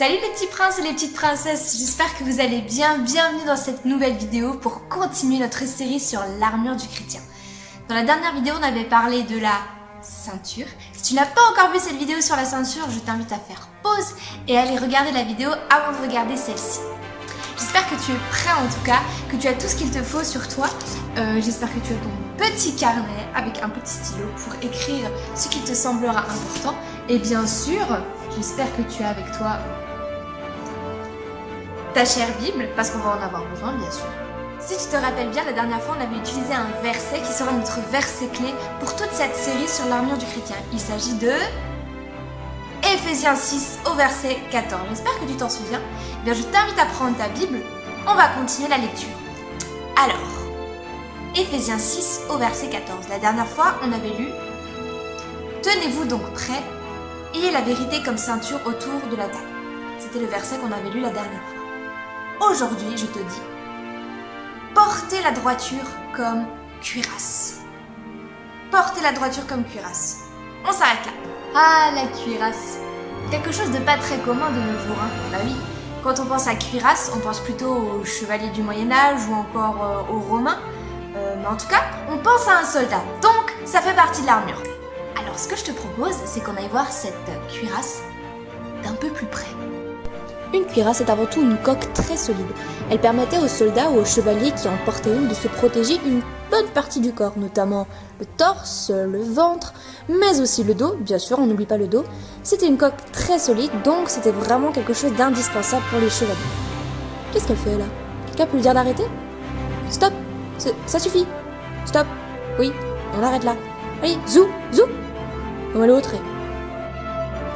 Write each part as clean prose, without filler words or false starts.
Salut les petits princes et les petites princesses, j'espère que vous allez bien. Bienvenue dans cette nouvelle vidéo pour continuer notre série sur l'armure du chrétien. Dans la dernière vidéo, on avait parlé de la ceinture. Si tu n'as pas encore vu cette vidéo sur la ceinture, je t'invite à faire pause et aller regarder la vidéo avant de regarder celle-ci. J'espère que tu es prêt en tout cas, que tu as tout ce qu'il te faut sur toi. J'espère que tu as ton petit carnet avec un petit stylo pour écrire ce qui te semblera important. Et bien sûr, j'espère que tu as avec toi ta chère Bible, parce qu'on va en avoir besoin bien sûr. Si tu te rappelles bien, la dernière fois on avait utilisé un verset qui sera notre verset clé pour toute cette série sur l'armure du chrétien. Il s'agit de Éphésiens 6 au verset 14. J'espère que tu t'en souviens. Eh bien, je t'invite à prendre ta Bible, on va continuer la lecture. Alors, Éphésiens 6 au verset 14. La dernière fois on avait lu « Tenez-vous donc prêts, ayez la vérité comme ceinture autour de la taille ». C'était le verset qu'on avait lu la dernière fois. Aujourd'hui, je te dis, portez la droiture comme cuirasse. Portez la droiture comme cuirasse. On s'arrête là. Ah, la cuirasse. Quelque chose de pas très commun de nos jours, hein. Bah oui, quand on pense à cuirasse, on pense plutôt aux chevaliers du Moyen-Âge ou encore aux Romains. Mais en tout cas, on pense à un soldat. Donc, ça fait partie de l'armure. Alors, ce que je te propose, c'est qu'on aille voir cette cuirasse d'un peu plus près. Une cuirasse est avant tout une coque très solide. Elle permettait aux soldats ou aux chevaliers qui en portaient une de se protéger une bonne partie du corps, notamment le torse, le ventre, mais aussi le dos, bien sûr, on n'oublie pas le dos. C'était une coque très solide, donc c'était vraiment quelque chose d'indispensable pour les chevaliers. Qu'est-ce qu'elle fait là? Quelqu'un peut lui dire d'arrêter? Stop! Ça suffit! Stop! Oui, on arrête là. Allez, zou! Zou! On va aller au trait.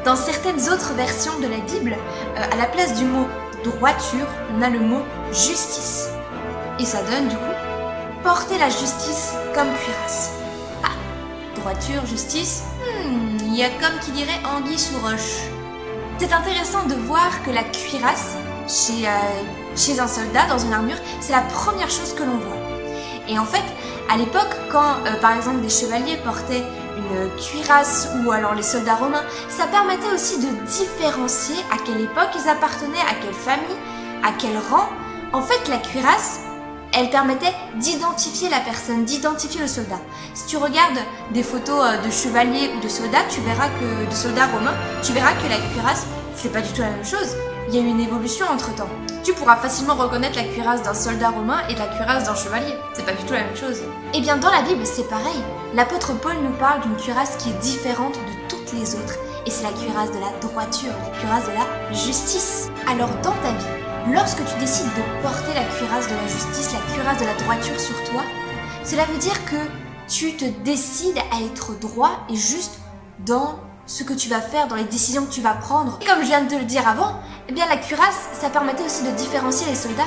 Dans certaines autres versions de la Bible, à la place du mot droiture, on a le mot justice. Et ça donne du coup porter la justice comme cuirasse. Ah, droiture, justice, il y a comme qui dirait anguille sous roche. C'est intéressant de voir que la cuirasse, chez un soldat dans une armure, c'est la première chose que l'on voit. Et en fait, à l'époque, quand par exemple des chevaliers portaient une cuirasse ou alors les soldats romains, ça permettait aussi de différencier à quelle époque ils appartenaient, à quelle famille, à quel rang. En fait, la cuirasse, elle permettait d'identifier la personne, d'identifier le soldat. Si tu regardes des photos de chevaliers ou de soldats, de soldats romains, tu verras que la cuirasse, c'est pas du tout la même chose. Il y a eu une évolution entre-temps. Tu pourras facilement reconnaître la cuirasse d'un soldat romain et la cuirasse d'un chevalier. C'est pas du tout la même chose. Eh bien, dans la Bible, c'est pareil. L'apôtre Paul nous parle d'une cuirasse qui est différente de toutes les autres. Et c'est la cuirasse de la droiture, la cuirasse de la justice. Alors, dans ta vie, lorsque tu décides de porter la cuirasse de la justice, la cuirasse de la droiture sur toi, cela veut dire que tu te décides à être droit et juste dans ce que tu vas faire, dans les décisions que tu vas prendre. Et comme je viens de te le dire avant, eh bien la cuirasse, ça permettait aussi de différencier les soldats.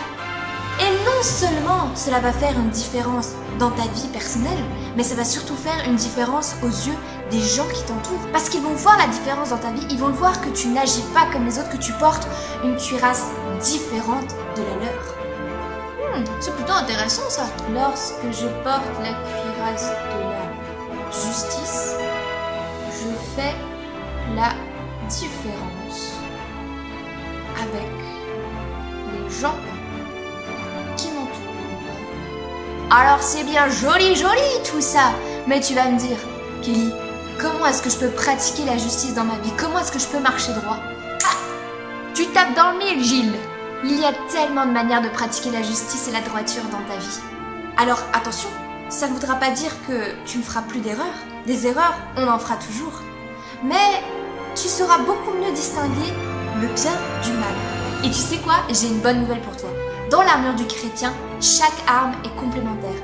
Et non seulement cela va faire une différence dans ta vie personnelle, mais ça va surtout faire une différence aux yeux des gens qui t'entourent. Parce qu'ils vont voir la différence dans ta vie, ils vont voir que tu n'agis pas comme les autres, que tu portes une cuirasse différente de la leur. C'est plutôt intéressant ça. Lorsque je porte la cuirasse de la justice, je fais la différence avec les gens qui m'entourent. Alors c'est bien joli tout ça, mais tu vas me dire, Kelly, comment est-ce que je peux pratiquer la justice dans ma vie? Comment est-ce que je peux marcher droit? Ah, tu tapes dans le mille, Gilles. Il y a tellement de manières de pratiquer la justice et la droiture dans ta vie. Alors attention, ça ne voudra pas dire que tu ne feras plus d'erreurs. Des erreurs, on en fera toujours. Mais tu sauras beaucoup mieux distinguer le bien du mal. Et tu sais quoi? J'ai une bonne nouvelle pour toi. Dans l'armure du chrétien, chaque arme est complémentaire.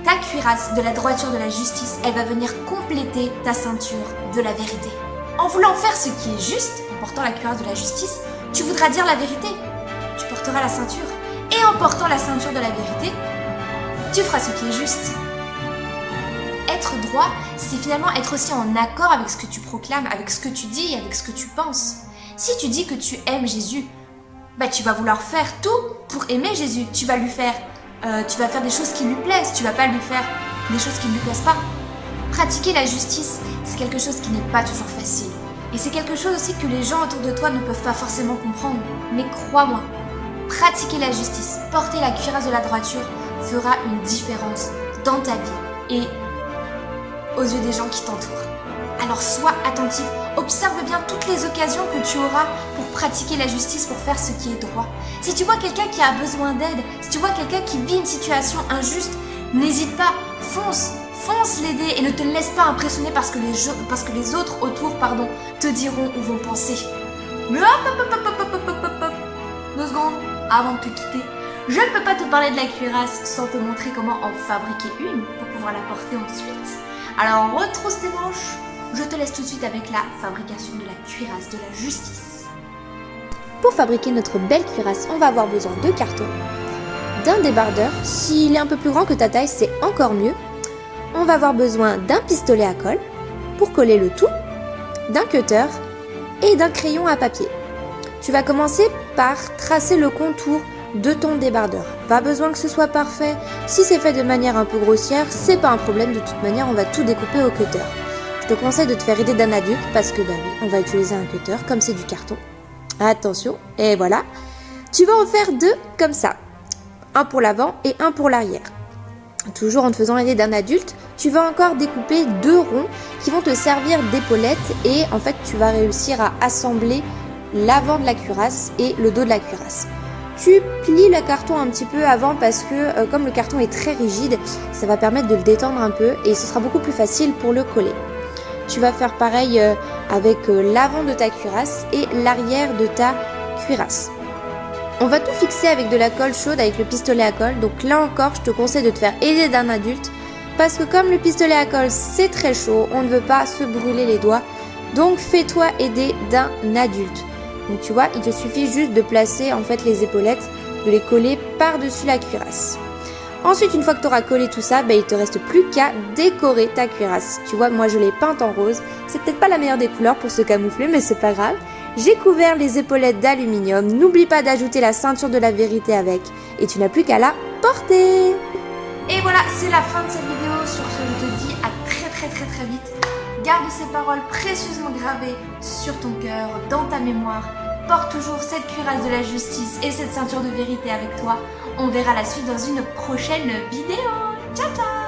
Ta cuirasse de la droiture de la justice, elle va venir compléter ta ceinture de la vérité. En voulant faire ce qui est juste, en portant la cuirasse de la justice, tu voudras dire la vérité. Tu porteras la ceinture. Et en portant la ceinture de la vérité, tu feras ce qui est juste. Être droit, c'est finalement être aussi en accord avec ce que tu proclames, avec ce que tu dis et avec ce que tu penses. Si tu dis que tu aimes Jésus, tu vas vouloir faire tout pour aimer Jésus. Tu vas faire des choses qui lui plaisent, tu vas pas lui faire des choses qui ne lui plaisent pas. Pratiquer la justice, c'est quelque chose qui n'est pas toujours facile. Et c'est quelque chose aussi que les gens autour de toi ne peuvent pas forcément comprendre. Mais crois-moi, pratiquer la justice, porter la cuirasse de la droiture fera une différence dans ta vie et aux yeux des gens qui t'entourent. Alors sois attentif, observe bien toutes les occasions que tu auras pour pratiquer la justice, pour faire ce qui est droit. Si tu vois quelqu'un qui a besoin d'aide, si tu vois quelqu'un qui vit une situation injuste, n'hésite pas, fonce l'aider et ne te laisse pas impressionner parce que les autres autour te diront ou vont penser. Mais hop, 2 secondes avant de te quitter. Je ne peux pas te parler de la cuirasse sans te montrer comment en fabriquer une pour pouvoir la porter ensuite. Alors retrousse tes manches, je te laisse tout de suite avec la fabrication de la cuirasse de la justice. Pour fabriquer notre belle cuirasse, on va avoir besoin de carton, d'un débardeur, s'il est un peu plus grand que ta taille, c'est encore mieux. On va avoir besoin d'un pistolet à colle pour coller le tout, d'un cutter et d'un crayon à papier. Tu vas commencer par tracer le contour de ton débardeur. Pas besoin que ce soit parfait. Si c'est fait de manière un peu grossière, c'est pas un problème. De toute manière, on va tout découper au cutter. Je te conseille de te faire aider d'un adulte parce que oui, on va utiliser un cutter comme c'est du carton. Attention, et voilà. Tu vas en faire 2 comme ça. Un pour l'avant et un pour l'arrière. Toujours en te faisant aider d'un adulte, tu vas encore découper 2 ronds qui vont te servir d'épaulettes et en fait tu vas réussir à assembler l'avant de la cuirasse et le dos de la cuirasse. Tu plies le carton un petit peu avant parce que comme le carton est très rigide, ça va permettre de le détendre un peu et ce sera beaucoup plus facile pour le coller. Tu vas faire pareil avec l'avant de ta cuirasse et l'arrière de ta cuirasse. On va tout fixer avec de la colle chaude avec le pistolet à colle. Donc là encore, je te conseille de te faire aider d'un adulte parce que comme le pistolet à colle c'est très chaud, on ne veut pas se brûler les doigts. Donc fais-toi aider d'un adulte. Donc tu vois, il te suffit juste de placer en fait les épaulettes, de les coller par-dessus la cuirasse. Ensuite, une fois que tu auras collé tout ça, il te reste plus qu'à décorer ta cuirasse. Tu vois, moi je l'ai peinte en rose. C'est peut-être pas la meilleure des couleurs pour se camoufler, mais c'est pas grave. J'ai couvert les épaulettes d'aluminium. N'oublie pas d'ajouter la ceinture de la vérité avec. Et tu n'as plus qu'à la porter. Et voilà, c'est la fin de cette vidéo. Sur ce, je te dis à très vite. Garde ces paroles précieusement gravées sur ton cœur, dans ta mémoire. Porte toujours cette cuirasse de la justice et cette ceinture de vérité avec toi. On verra la suite dans une prochaine vidéo. Ciao ciao!